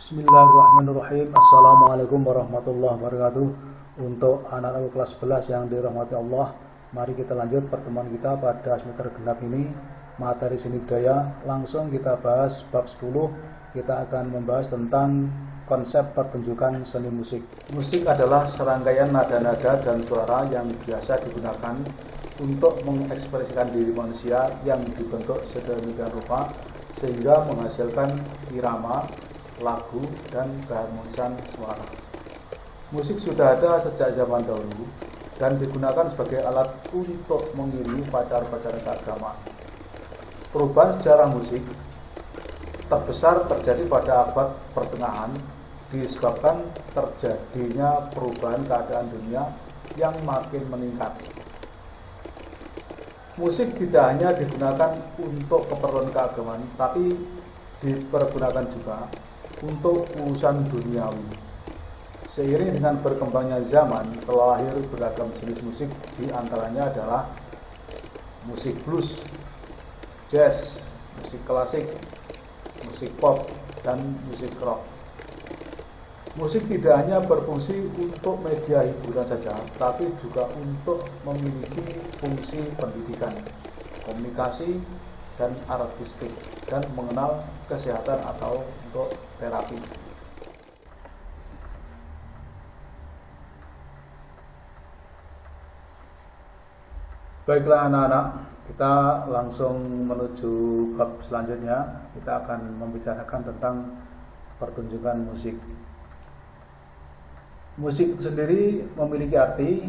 Bismillahirrahmanirrahim. Assalamualaikum warahmatullahi wabarakatuh. Untuk anak-anak kelas 11 yang dirahmati Allah, mari kita lanjut pertemuan kita pada semester genap ini, materi seni budaya. Langsung kita bahas bab 10. Kita akan membahas tentang konsep pertunjukan seni musik. Musik adalah serangkaian nada-nada dan suara yang biasa digunakan untuk mengekspresikan diri manusia yang dibentuk sedemikian rupa sehingga menghasilkan irama, lagu, dan keharmonisan suara. Musik sudah ada sejak zaman dahulu dan digunakan sebagai alat untuk mengiringi upacara-upacara keagamaan. Perubahan sejarah musik terbesar terjadi pada abad pertengahan disebabkan terjadinya perubahan keadaan dunia yang makin meningkat. Musik tidak hanya digunakan untuk keperluan keagamaan, tapi dipergunakan juga untuk urusan duniawi. Seiring dengan berkembangnya zaman, telah lahir beragam jenis musik, di antaranya adalah musik blues, jazz, musik klasik, musik pop, dan musik rock. Musik tidak hanya berfungsi untuk media hiburan saja, tapi juga untuk memiliki fungsi pendidikan, komunikasi, dan artistik, dan mengenal kesehatan atau untuk terapi. Baiklah anak-anak, kita langsung menuju bab selanjutnya. Kita akan membicarakan tentang pertunjukan musik. Musik sendiri memiliki arti,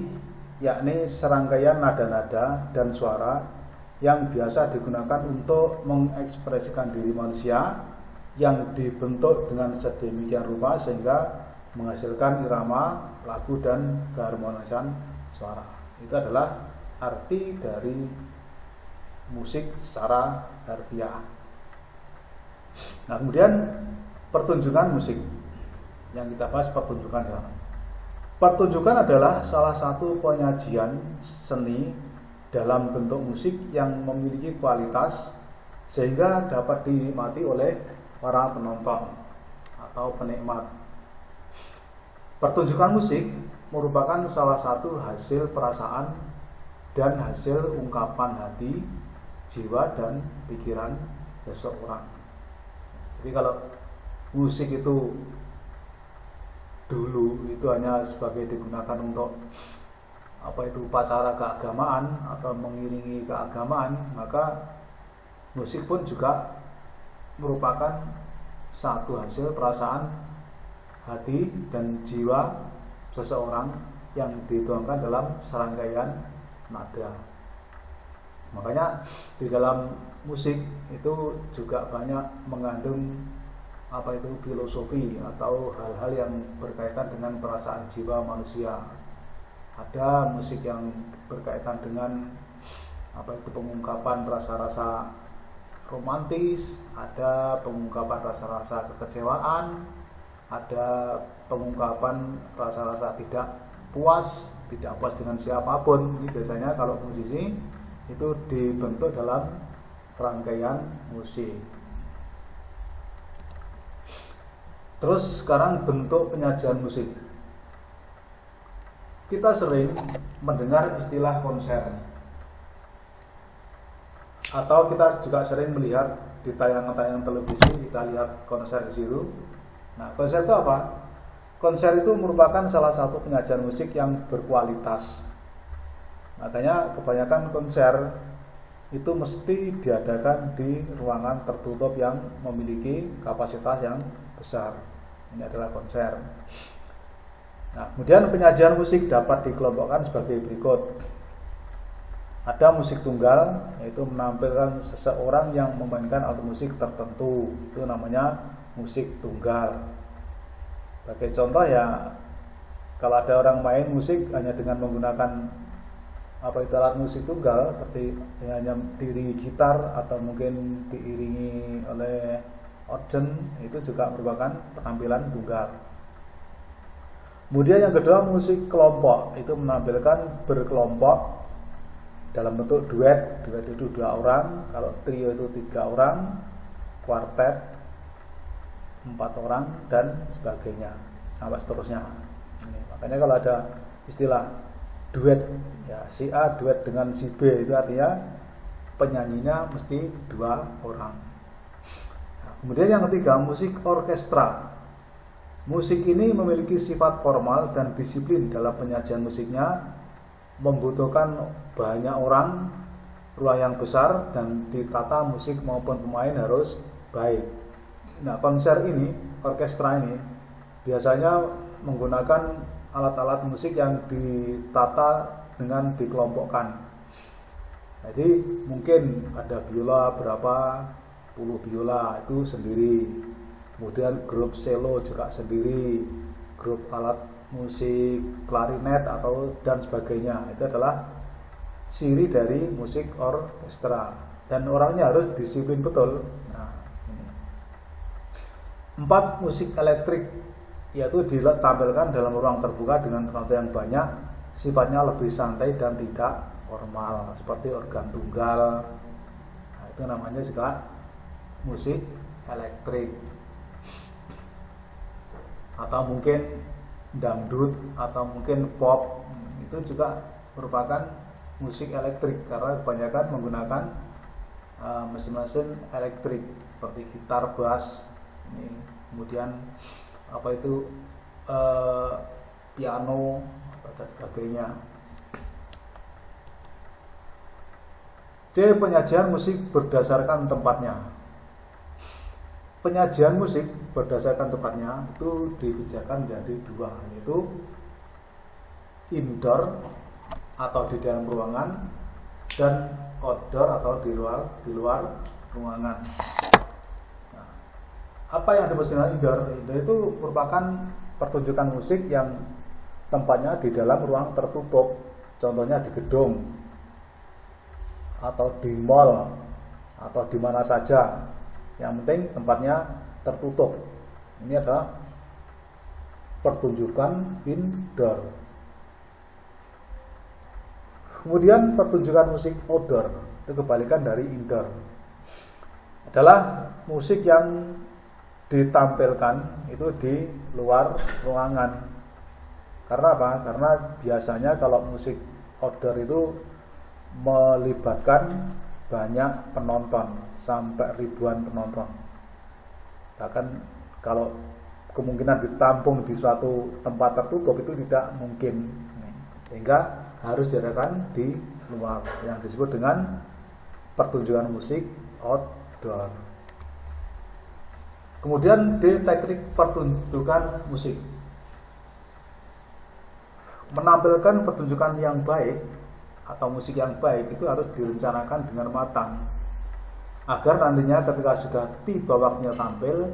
yakni serangkaian nada-nada dan suara yang biasa digunakan untuk mengekspresikan diri manusia yang dibentuk dengan sedemikian rupa sehingga menghasilkan irama, lagu, dan keharmonisan suara. Itu adalah arti dari musik secara harfiah. Nah, kemudian pertunjukan musik yang kita bahas, pertunjukan adalah salah satu penyajian seni dalam bentuk musik yang memiliki kualitas sehingga dapat dinikmati oleh para penonton atau penikmat. Pertunjukan musik merupakan salah satu hasil perasaan dan hasil ungkapan hati, jiwa, dan pikiran seseorang. Jadi kalau musik itu dulu itu hanya sebagai digunakan untuk upacara keagamaan atau mengiringi keagamaan, maka musik pun juga merupakan satu hasil perasaan hati dan jiwa seseorang yang dituangkan dalam serangkaian nada. Makanya di dalam musik itu juga banyak mengandung filosofi atau hal-hal yang berkaitan dengan perasaan jiwa manusia. Ada musik yang berkaitan dengan pengungkapan rasa-rasa romantis, ada pengungkapan rasa-rasa kekecewaan, ada pengungkapan rasa-rasa tidak puas dengan siapapun. Ini biasanya kalau musisi itu dibentuk dalam rangkaian musik. Terus sekarang bentuk penyajian musik. Kita sering mendengar istilah konser, atau kita juga sering melihat di tayangan-tayangan televisi, kita lihat konser di situ. Nah, konser itu apa? Konser itu merupakan salah satu penyajian musik yang berkualitas. Makanya kebanyakan konser itu mesti diadakan di ruangan tertutup yang memiliki kapasitas yang besar. Ini adalah konser. Nah, kemudian penyajian musik dapat dikelompokkan sebagai berikut. Ada musik tunggal, yaitu menampilkan seseorang yang memainkan alat musik tertentu. Itu namanya musik tunggal. Sebagai contoh ya, kalau ada orang main musik hanya dengan menggunakan alat musik tunggal, seperti hanya diiringi gitar atau mungkin diiringi oleh organ, itu juga merupakan penampilan tunggal. Kemudian yang kedua, musik kelompok, itu menampilkan berkelompok dalam bentuk duet. Duet itu 2 orang, kalau trio itu 3 orang, kuartet 4 orang dan sebagainya sampai seterusnya. Makanya kalau ada istilah duet, ya si A duet dengan si B, itu artinya penyanyinya mesti 2 orang. Nah, kemudian yang ketiga, musik orkestra. Musik ini memiliki sifat formal dan disiplin dalam penyajian musiknya, membutuhkan banyak orang, ruang yang besar, dan ditata musik maupun pemain harus baik. Nah, konser ini, orkestra ini biasanya menggunakan alat-alat musik yang ditata dengan dikelompokkan. Jadi mungkin ada biola berapa puluh biola itu sendiri, kemudian grup cello juga sendiri, grup alat musik klarinet atau dan sebagainya. Itu adalah ciri dari musik orkestra, dan orangnya harus disiplin betul. Nah, ini. 4, musik elektrik, yaitu ditampilkan dalam ruang terbuka dengan penonton yang banyak, sifatnya lebih santai dan tidak formal, seperti organ tunggal. Nah, itu namanya juga musik elektrik. Atau mungkin dangdut atau mungkin pop, itu juga merupakan musik elektrik karena kebanyakan menggunakan mesin-mesin elektrik seperti gitar, bass, ini, kemudian apa itu piano dan sebagainya. D, penyajian musik berdasarkan tempatnya. Penyajian musik berdasarkan tempatnya itu dibedakan menjadi 2, yaitu indoor atau di dalam ruangan, dan outdoor atau di luar ruangan. Nah, apa yang disebut dengan indoor? Indoor itu merupakan pertunjukan musik yang tempatnya di dalam ruang tertutup, contohnya di gedung atau di mall atau di mana saja. Yang penting tempatnya tertutup. Ini adalah pertunjukan indoor. Kemudian pertunjukan musik outdoor, itu kebalikan dari indoor, adalah musik yang ditampilkan itu di luar ruangan. Karena apa? Karena biasanya kalau musik outdoor itu melibatkan banyak penonton, sampai ribuan penonton. Bahkan kalau kemungkinan ditampung di suatu tempat tertutup itu tidak mungkin, sehingga harus diadakan di luar, yang disebut dengan pertunjukan musik outdoor. Kemudian di teknik pertunjukan musik, menampilkan pertunjukan yang baik atau musik yang baik itu harus direncanakan dengan matang, agar nantinya ketika sudah tiba waktunya tampil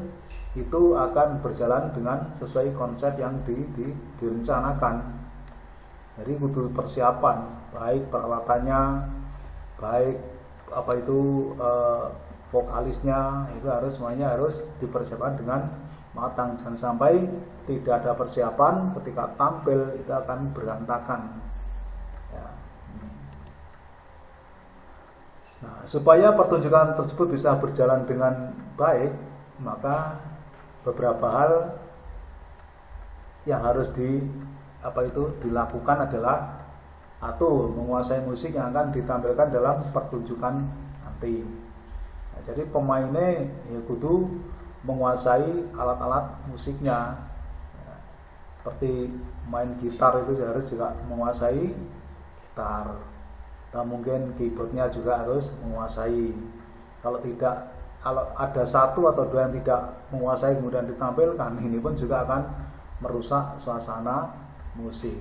itu akan berjalan dengan sesuai konsep yang direncanakan. Jadi butuh persiapan, baik peralatannya, baik apa itu vokalisnya, itu harus semuanya harus dipersiapkan dengan matang. Jangan sampai tidak ada persiapan, ketika tampil itu akan berantakan. Ya. Nah, supaya pertunjukan tersebut bisa berjalan dengan baik, maka beberapa hal yang harus dilakukan adalah satu, menguasai musik yang akan ditampilkan dalam pertunjukan nanti. Nah, jadi pemainnya ya kudu menguasai alat-alat musiknya. Ya, seperti main gitar itu harus juga menguasai gitar. Nah, mungkin keyboardnya juga harus menguasai. Kalau ada 1 atau 2 yang tidak menguasai kemudian ditampilkan, ini pun juga akan merusak suasana musik.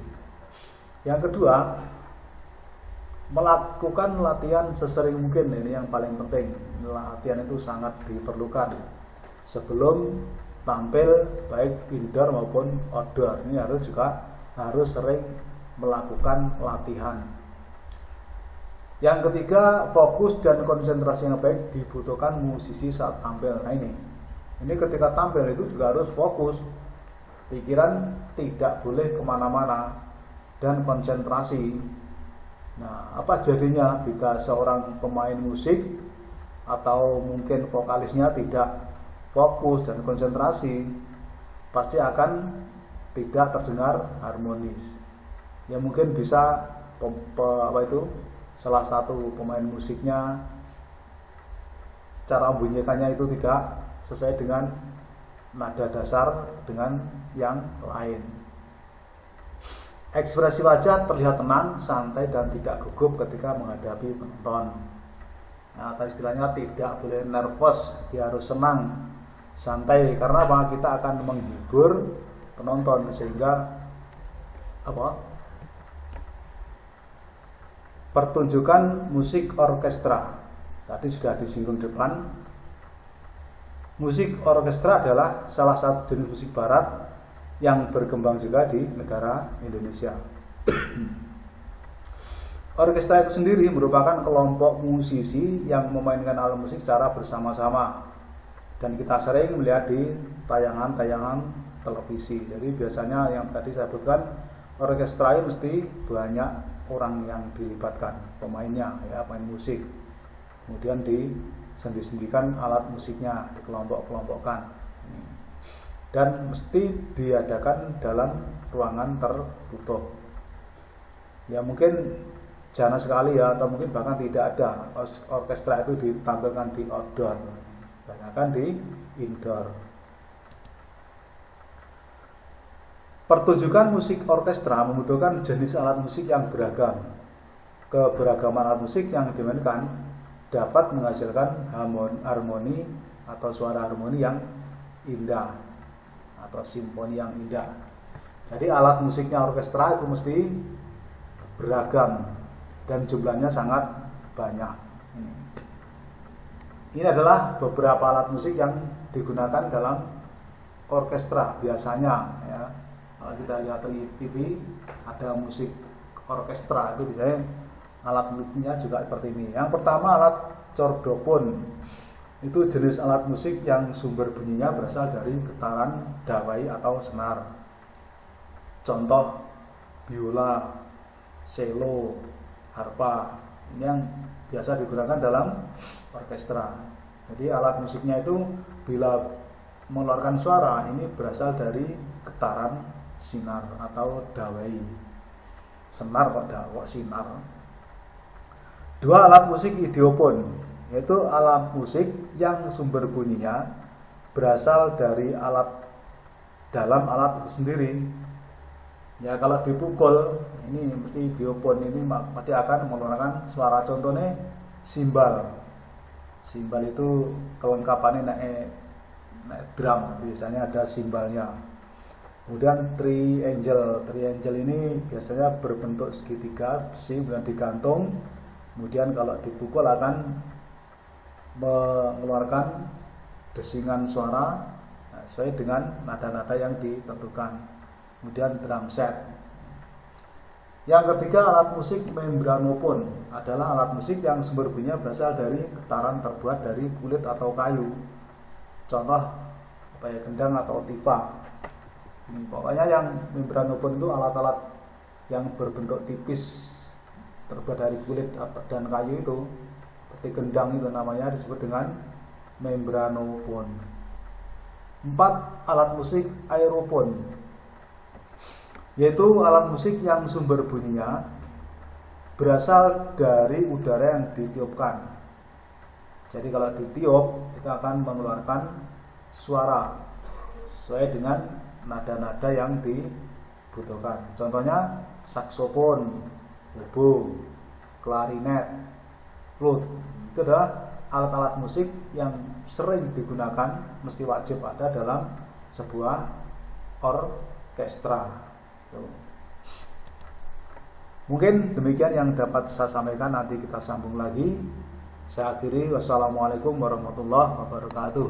Yang kedua, melakukan latihan sesering mungkin. Ini yang paling penting. Latihan itu sangat diperlukan sebelum tampil, baik indoor maupun outdoor. Ini harus sering melakukan latihan. Yang ketiga, fokus dan konsentrasi yang baik dibutuhkan musisi saat tampil. Nah, ini ketika tampil itu juga harus fokus, pikiran tidak boleh kemana-mana, dan konsentrasi. Nah, apa jadinya jika seorang pemain musik atau mungkin vokalisnya tidak fokus dan konsentrasi, pasti akan tidak terdengar harmonis. Ya mungkin bisa salah satu pemain musiknya cara membunyikannya itu tidak sesuai dengan nada dasar dengan yang lain. Ekspresi wajah terlihat tenang, santai dan tidak gugup ketika menghadapi penonton. Nah, atau istilahnya tidak boleh nervous, dia harus senang, santai, karena apa? Kita akan menghibur penonton sehingga pertunjukan musik orkestra tadi sudah disinggung depan. Musik orkestra adalah salah satu jenis musik barat yang berkembang juga di negara Indonesia. Orkestra itu sendiri merupakan kelompok musisi yang memainkan alat musik secara bersama-sama, dan kita sering melihat di tayangan-tayangan televisi. Jadi biasanya yang tadi saya sebutkan, orkestra itu mesti banyak orang yang dilibatkan, pemainnya, ya, pemain musik. Kemudian disendi-sendikan alat musiknya, dikelompok-kelompokkan, dan mesti diadakan dalam ruangan tertutup. Ya mungkin jarang sekali ya, atau mungkin bahkan tidak ada orkestra itu ditampilkan di outdoor, banyakkan di indoor. Pertunjukan musik orkestra membutuhkan jenis alat musik yang beragam. Keberagaman alat musik yang dimainkan dapat menghasilkan harmoni atau suara harmoni yang indah atau simfoni yang indah. Jadi alat musiknya orkestra itu mesti beragam dan jumlahnya sangat banyak. Ini adalah beberapa alat musik yang digunakan dalam orkestra biasanya, ya. Kalau kita lihat di TV ada musik orkestra, itu biasanya alat musiknya juga seperti ini. Yang pertama alat cordofon. Itu jenis alat musik yang sumber bunyinya berasal dari getaran dawai atau senar. Contoh biola, cello, harpa. Ini yang biasa digunakan dalam orkestra. Jadi alat musiknya itu bila mengeluarkan suara ini berasal dari getaran sinar atau dawai. Senar kok sinar. Dua alat musik idiopon, yaitu alat musik yang sumber bunyinya berasal dari dalam alat itu sendiri. Ya kalau dipukul, ini mesti idiopon, ini pasti akan mengeluarkan suara. Contohnya simbal. Simbal itu kelengkapannya naik drum, biasanya ada simbalnya. Kemudian triangle. Triangle ini biasanya berbentuk segitiga besi, kemudian digantung. Kemudian kalau dipukul akan mengeluarkan desingan suara sesuai dengan nada-nada yang ditentukan. Kemudian drum set. Yang ketiga alat musik membranofon adalah alat musik yang sumber bunyinya berasal dari getaran terbuat dari kulit atau kayu. Contoh gendang atau tipa. Pokoknya yang membranofon itu alat-alat yang berbentuk tipis terbuat dari kulit dan kayu itu, seperti gendang itu namanya disebut dengan membranofon. 4. Alat musik aerofon, yaitu alat musik yang sumber bunyinya berasal dari udara yang ditiupkan. Jadi kalau ditiup kita akan mengeluarkan suara sesuai dengan nada-nada yang dibutuhkan. Contohnya saksofon, oboe, klarinet, flute. Itu adalah alat-alat musik yang sering digunakan, mesti wajib ada dalam sebuah orkestra. Mungkin demikian yang dapat saya sampaikan, nanti kita sambung lagi. Saya akhiri, wassalamualaikum warahmatullahi wabarakatuh.